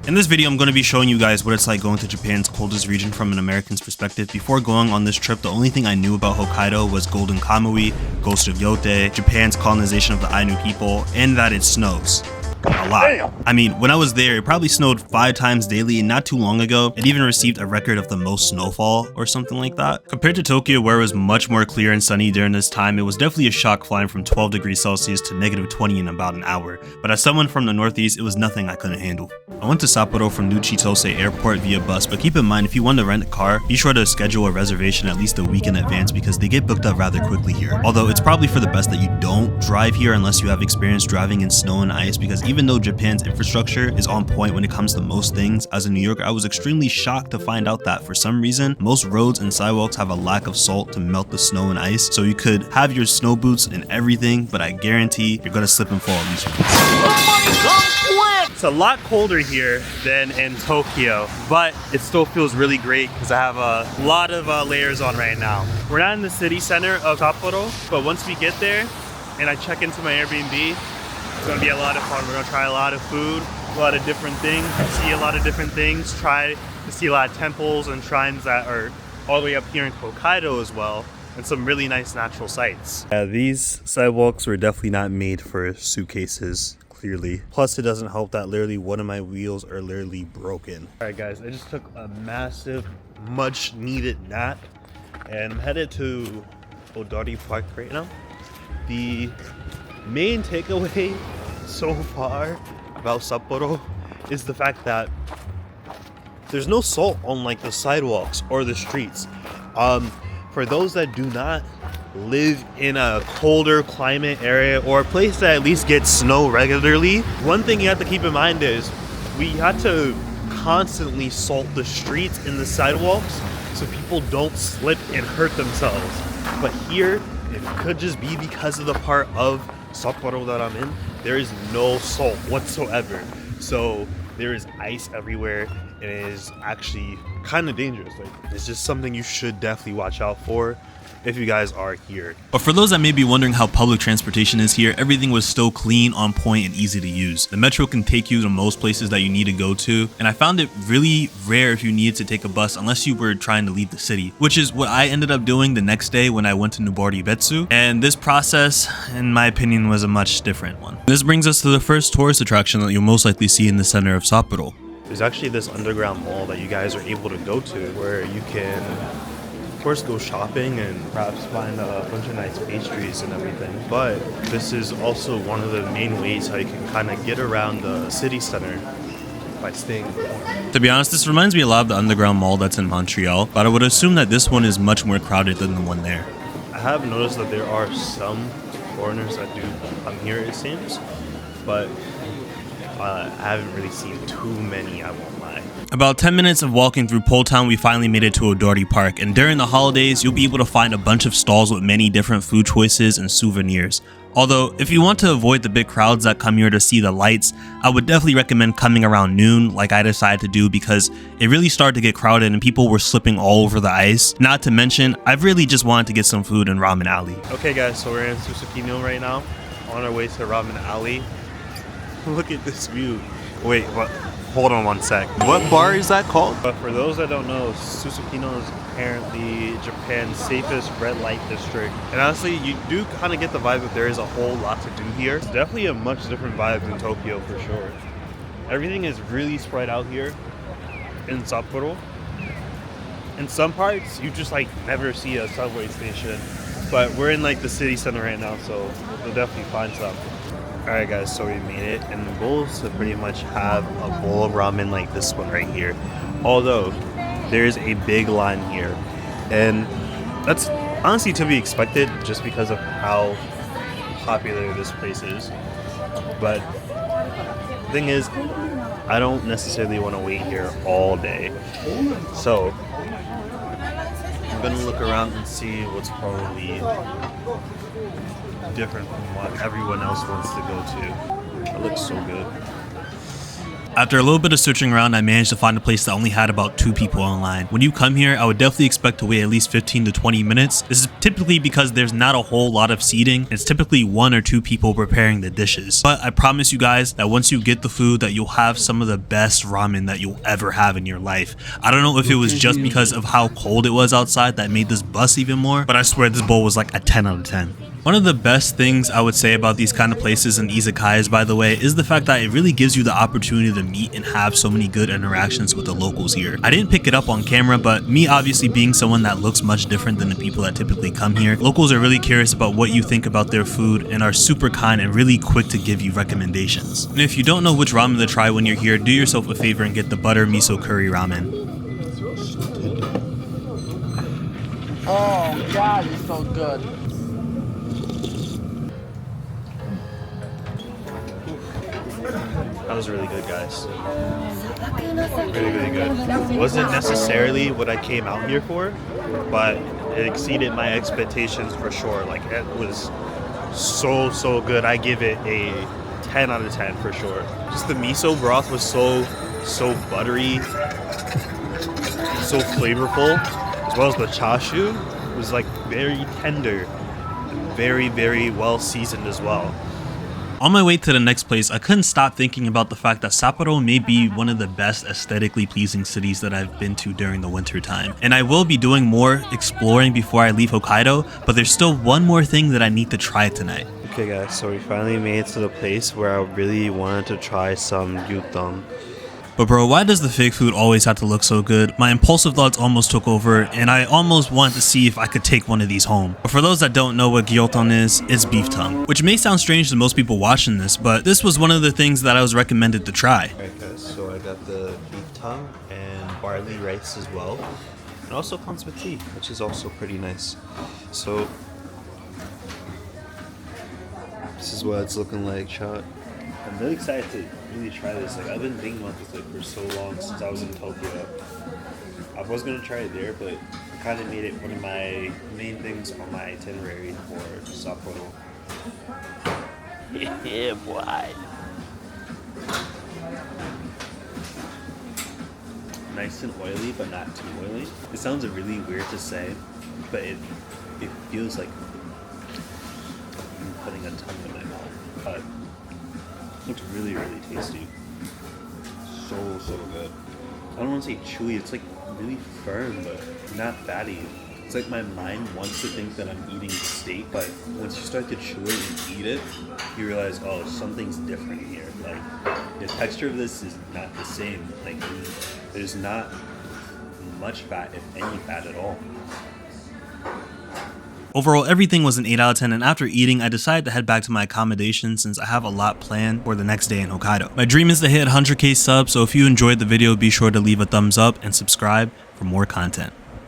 In this video, I'm going to be showing you guys what it's like going to Japan's coldest region from an American's perspective. Before going on this trip, the only thing I knew about Hokkaido was Golden Kamui, Ghost of Yote, Japan's colonization of the Ainu people, and that it snows. A lot. I mean, when I was there, it probably snowed 5 times daily, and not too long ago, it even received a record of the most snowfall or something like that. Compared to Tokyo, where it was much more clear and sunny during this time, it was definitely a shock flying from 12 degrees Celsius to -20 in about an hour. But as someone from the Northeast, it was nothing I couldn't handle. I went to Sapporo from New Chitose Airport via bus, but keep in mind, if you want to rent a car, be sure to schedule a reservation at least a week in advance because they get booked up rather quickly here. Although it's probably for the best that you don't drive here unless you have experience driving in snow and ice, because even though Japan's infrastructure is on point when it comes to most things, as a New Yorker, I was extremely shocked to find out that for some reason, most roads and sidewalks have a lack of salt to melt the snow and ice, so you could have your snow boots and everything, but I guarantee you're gonna slip and fall at least once. It's a lot colder here than in Tokyo, but it still feels really great because I have a lot of layers on right now. We're not in the city center of Sapporo, but once we get there and I check into my Airbnb, it's gonna be a lot of fun. We're gonna try a lot of food, a lot of different things, see a lot of different things, try to see a lot of temples and shrines that are all the way up here in Hokkaido as well, and some really nice natural sights. Yeah, these sidewalks were definitely not made for suitcases. Clearly. Plus, it doesn't help that literally one of my wheels are literally broken. All right, guys, I just took a massive, much needed nap, and I'm headed to Odori Park right now. The main takeaway so far about Sapporo is the fact that there's no salt on like the sidewalks or the streets. For those that do not live in a colder climate area or a place that at least gets snow regularly, one thing you have to keep in mind is we had to constantly salt the streets and the sidewalks so people don't slip and hurt themselves. But here, it could just be because of the part of Sapporo that I'm in, there is no salt whatsoever. So there is ice everywhere, and it is actually kind of dangerous. Like, it's just something you should definitely watch out for if you guys are here. But for those that may be wondering how public transportation is here, everything was still clean, on point, and easy to use. The metro can take you to most places that you need to go to, and I found it really rare if you needed to take a bus unless you were trying to leave the city, which is what I ended up doing the next day when I went to Nubaribetsu, and this process, in my opinion, was a much different one. This brings us to the first tourist attraction that you'll most likely see in the center of Sapporo. There's actually this underground mall that you guys are able to go to where you can of course go shopping and perhaps find a bunch of nice pastries and everything, but this is also one of the main ways how you can kind of get around the city center by staying. To be honest, this reminds me a lot of the underground mall that's in Montreal, but I would assume that this one is much more crowded than the one there. I have noticed that there are some foreigners that do come here, it seems, but I haven't really seen too many, I won't lie. About 10 minutes of walking through Pole Town, we finally made it to Odori Park, and during the holidays, you'll be able to find a bunch of stalls with many different food choices and souvenirs. Although, if you want to avoid the big crowds that come here to see the lights, I would definitely recommend coming around noon like I decided to do, because it really started to get crowded and people were slipping all over the ice. Not to mention, I've really just wanted to get some food in Ramen Alley. Okay guys, so we're in Susukino right now, on our way to Ramen Alley. Look at this view. Wait, what? Hold on one sec. What bar is that called? But for those that don't know, Susukino is apparently Japan's safest red light district. And honestly, you do kind of get the vibe that there is a whole lot to do here. It's definitely a much different vibe than Tokyo for sure. Everything is really spread out here in Sapporo. In some parts, you just like never see a subway station. But we're in like the city center right now, so we'll definitely find some. Alright guys, so we made it, and the goal is to pretty much have a bowl of ramen like this one right here. Although, there's a big line here, and that's honestly to be expected just because of how popular this place is. But the thing is, I don't necessarily want to wait here all day. So, I'm gonna look around and see what's probably different from what everyone else wants to go to. It looks so good. After a little bit of searching around, I managed to find a place that only had about 2 people online. When you come here, I would definitely expect to wait at least 15 to 20 minutes. This is typically because there's not a whole lot of seating. It's typically 1 or 2 people preparing the dishes. But I promise you guys that once you get the food, that you'll have some of the best ramen that you'll ever have in your life. I don't know if it was just because of how cold it was outside that made this bust even more, but I swear this bowl was like a 10 out of 10. One of the best things I would say about these kind of places and izakayas, by the way, is the fact that it really gives you the opportunity to meet and have so many good interactions with the locals here. I didn't pick it up on camera, but me obviously being someone that looks much different than the people that typically come here, locals are really curious about what you think about their food and are super kind and really quick to give you recommendations. And if you don't know which ramen to try when you're here, do yourself a favor and get the butter miso curry ramen. Oh God, it's so good. That was really good, guys. Really good. It wasn't necessarily what I came out here for, but it exceeded my expectations for sure. Like, it was so good. I give it a 10 out of 10 for sure. Just the miso broth was so buttery, so flavorful, as well as the chashu was like very tender, very well seasoned as well. On my way to the next place, I couldn't stop thinking about the fact that Sapporo may be one of the best aesthetically pleasing cities that I've been to during the winter time. And I will be doing more exploring before I leave Hokkaido, but there's still one more thing that I need to try tonight. Okay guys, so we finally made it to the place where I really wanted to try some gyudon. But bro, why does the fake food always have to look so good? My impulsive thoughts almost took over, and I almost wanted to see if I could take one of these home. But for those that don't know what gyudon is, it's beef tongue. Which may sound strange to most people watching this, but this was one of the things that I was recommended to try. Alright guys, so I got the beef tongue and barley rice as well. It also comes with tea, which is also pretty nice. So, this is what it's looking like, chat. I'm really excited to really try this. Like, I've been thinking about this like for so long since I was in Tokyo. I was gonna try it there, but I kind of made it one of my main things on my itinerary for Sapporo. Yeah, boy. Nice and oily, but not too oily. It sounds really weird to say, but it feels like I'm putting a tongue in my mouth. But looks really tasty. So good. I don't want to say chewy, it's like really firm, but not fatty. It's like my mind wants to think that I'm eating steak, but once you start to chew it and eat it, you realize, oh, something's different here. Like, the texture of this is not the same. Like, there's not much fat, if any fat at all. Overall, everything was an 8 out of 10, and after eating, I decided to head back to my accommodation since I have a lot planned for the next day in Hokkaido. My dream is to hit 100k subs, so if you enjoyed the video, be sure to leave a thumbs up and subscribe for more content.